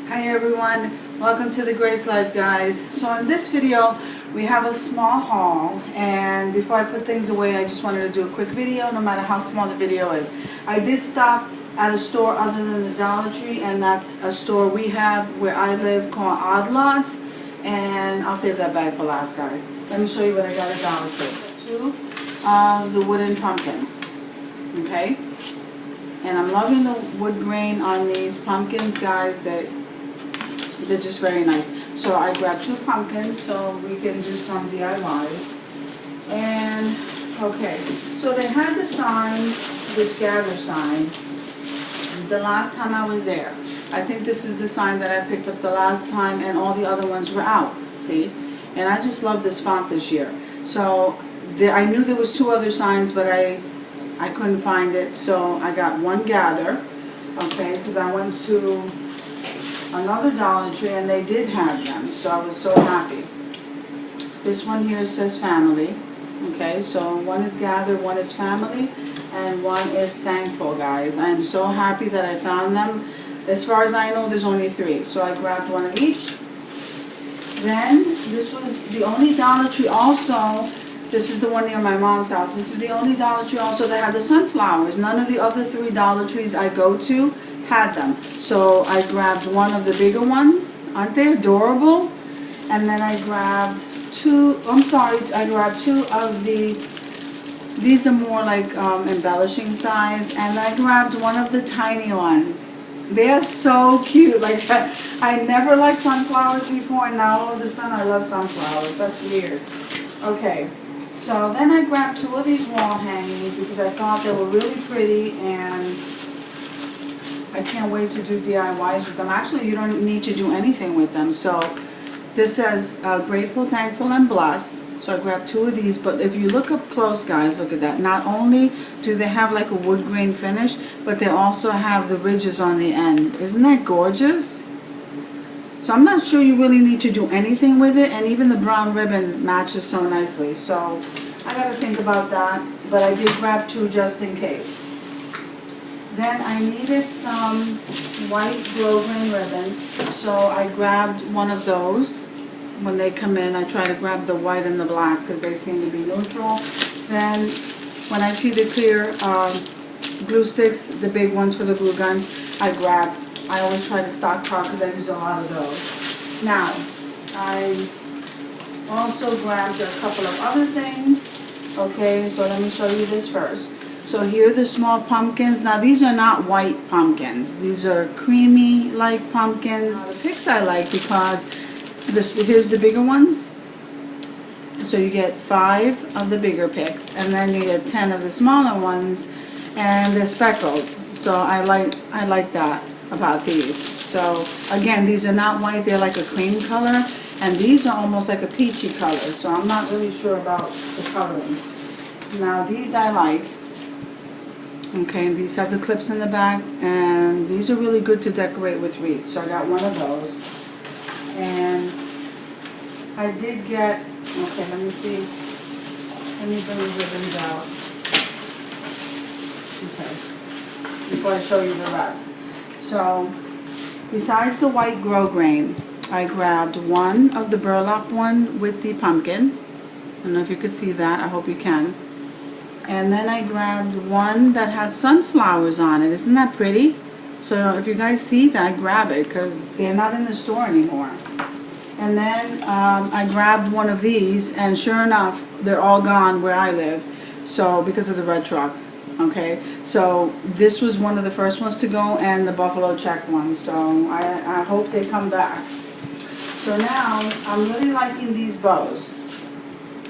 Hi everyone, welcome to the Grace Life, guys. So in this video we have a small haul, and before I put things away I just wanted to do a quick video no matter how small the video is. I did stop at a store other than the Dollar Tree, and that's a store we have where I live called Odd Lots, and I'll save that bag for last, guys. Let me show you what I got at Dollar Tree. Two, the wooden pumpkins, okay? And I'm loving the wood grain on these pumpkins, guys. They're just very nice. So I grabbed 2 pumpkins so we can do some DIYs. And, okay, so they had the sign, this gather sign, the last time I was there. I think this is the sign that I picked up the last time, and all the other ones were out, see? And I just love this font this year. So I knew there was 2 other signs, but I couldn't find it, so I got one gather, okay, because I went to another Dollar Tree and they did have them, so I was so happy. This one here says family, okay, so one is gather, one is family, and one is thankful, guys. I am so happy that I found them. As far as I know, there's only 3, so I grabbed one of each. Then, this was the only Dollar Tree also. This is the one near my mom's house. This is the only Dollar Tree also that had the sunflowers. None of the other 3 Dollar Trees I go to had them. So I grabbed one of the bigger ones. Aren't they adorable? And then I grabbed 2, I grabbed 2 of these are more like embellishing size. And I grabbed one of the tiny ones. They are so cute. Like, I never liked sunflowers before, and now all of a sudden I love sunflowers. That's weird. Okay. So then I grabbed 2 of these wall hangings because I thought they were really pretty, and I can't wait to do DIYs with them. Actually, you don't need to do anything with them. So this says grateful, thankful, and blessed. So I grabbed 2 of these, but if you look up close, guys, look at that. Not only do they have like a wood grain finish, but they also have the ridges on the end. Isn't that gorgeous? So I'm not sure you really need to do anything with it, and even the brown ribbon matches so nicely. So I got to think about that, but I did grab 2 just in case. Then I needed some white glow grain ribbon, so I grabbed one of those. When they come in, I try to grab the white and the black because they seem to be neutral. Then when I see the clear glue sticks, the big ones for the glue gun, I grab. I always try to stockpile because I use a lot of those. Now, I also grabbed a couple of other things. Okay, so let me show you this first. So here are the small pumpkins. Now these are not white pumpkins. These are creamy like pumpkins. The picks I like because here's the bigger ones. So you get 5 of the bigger picks, and then you get 10 of the smaller ones, and they're speckled. So I like that about these. So again, these are not white, they're like a cream color, and these are almost like a peachy color, so I'm not really sure about the coloring. Now these I like. Okay, these have the clips in the back, and these are really good to decorate with wreaths, so I got one of those. And I did get, okay, let me see, let me bring the ribbons out, okay, before I show you the rest. So, besides the white grow grain, I grabbed one of the burlap one with the pumpkin. I don't know if you could see that. I hope you can. And then I grabbed one that has sunflowers on it. Isn't that pretty? So if you guys see that, grab it because they're not in the store anymore. And then I grabbed one of these, and sure enough, they're all gone where I live. So because of the red truck. Okay, so this was one of the first ones to go, and the buffalo check one, so I hope they come back. So now I'm really liking these bows,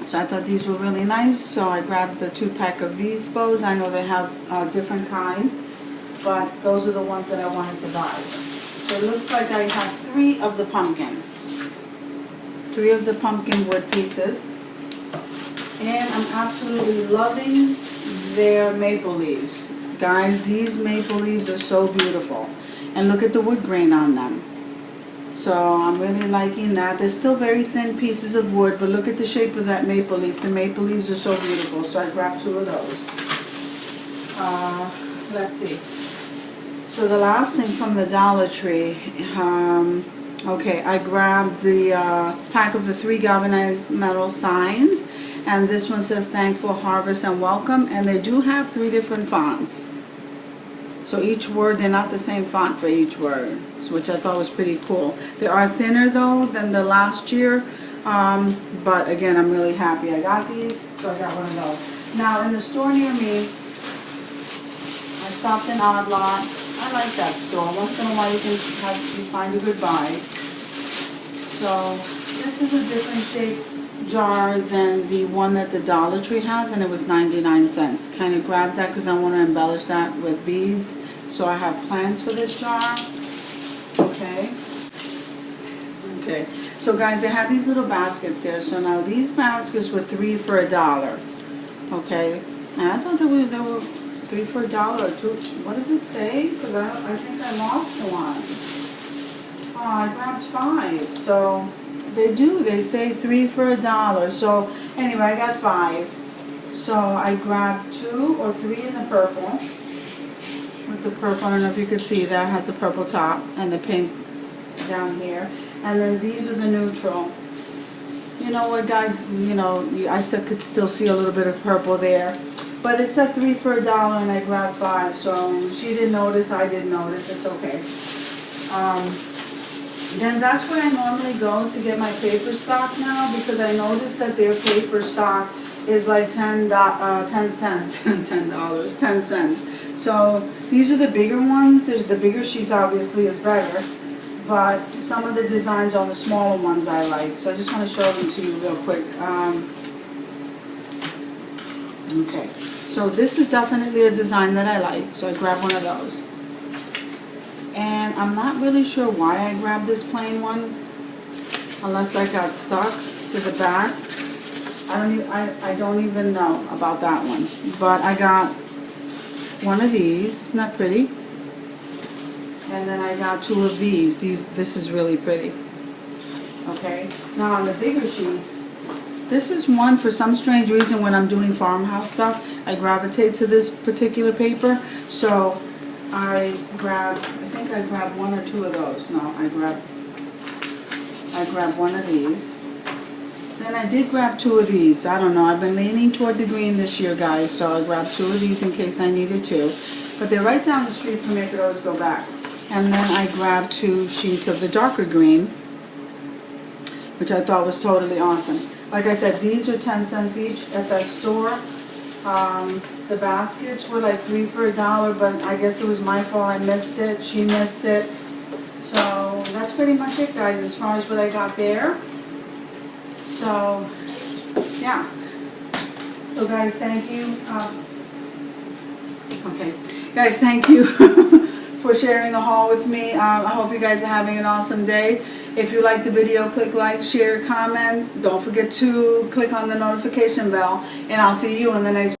so I thought these were really nice, so I grabbed the 2-pack of these bows. I know they have a different kind, but those are the ones that I wanted to buy. So it looks like I have 3 of the pumpkin wood pieces, and I'm absolutely loving their maple leaves. Guys, these maple leaves are so beautiful. And look at the wood grain on them. So I'm really liking that. They're still very thin pieces of wood, but look at the shape of that maple leaf. The maple leaves are so beautiful, so I grabbed 2 of those. Let's see. So the last thing from the Dollar Tree, okay, I grabbed the pack of the 3 galvanized metal signs, and this one says Thankful Harvest and Welcome, and they do have 3 different fonts. So each word, they're not the same font for each word, which I thought was pretty cool. They are thinner though than the last year, but again, I'm really happy I got these, so I got one of those. Now in the store near me, I stopped in Odd Lot. I like that store. Once in a while you find a good buy. So this is a different shape jar than the one that the Dollar Tree has, and it was 99 cents. Kind of grabbed that because I want to embellish that with beads. So I have plans for this jar. Okay. Okay. So guys, they had these little baskets there. So now these baskets were 3 for $1. Okay. And I thought they were 3 for $1 or 2. What does it say? Because I think I lost one. Oh, I grabbed 5. So they say 3 for $1. So anyway, I got 5. So I grabbed 2 or 3 in the purple. With the purple, I don't know if you can see that has the purple top and the pink down here. And then these are the neutral. You know what, guys? You know, I could still see a little bit of purple there. But it said 3 for $1 and I grabbed 5. So she didn't notice, I didn't notice. It's okay. Then that's where I normally go to get my paper stock now, because I noticed that their paper stock is like 10 cents. $10, 10 cents. So these are the bigger ones. There's the bigger sheets obviously is better. But some of the designs on the smaller ones I like. So I just want to show them to you real quick. Okay, so this is definitely a design that I like, so I grabbed one of those. And I'm not really sure why I grabbed this plain one, unless I got stuck to the back. I don't even know about that one. But I got one of these. Isn't that pretty? And then I got 2 of these. This is really pretty. Okay, now on the bigger sheets, this is one, for some strange reason, when I'm doing farmhouse stuff, I gravitate to this particular paper. So I think I grabbed 1 or 2 of those. No, I grabbed 1 of these. Then I did grab 2 of these. I don't know, I've been leaning toward the green this year, guys, so I grabbed 2 of these in case I needed to. But they're right down the street from me, I could always go back. And then I grabbed 2 sheets of the darker green, which I thought was totally awesome. Like I said, these are 10 cents each at that store. The baskets were like 3 for $1, but I guess it was my fault. I missed it. She missed it. So that's pretty much it, guys, as far as what I got there. So, yeah. So, guys, thank you. Okay. Guys, thank you for sharing the haul with me. I hope you guys are having an awesome day. If you like the video, click like, share, comment. Don't forget to click on the notification bell, and I'll see you in the next video.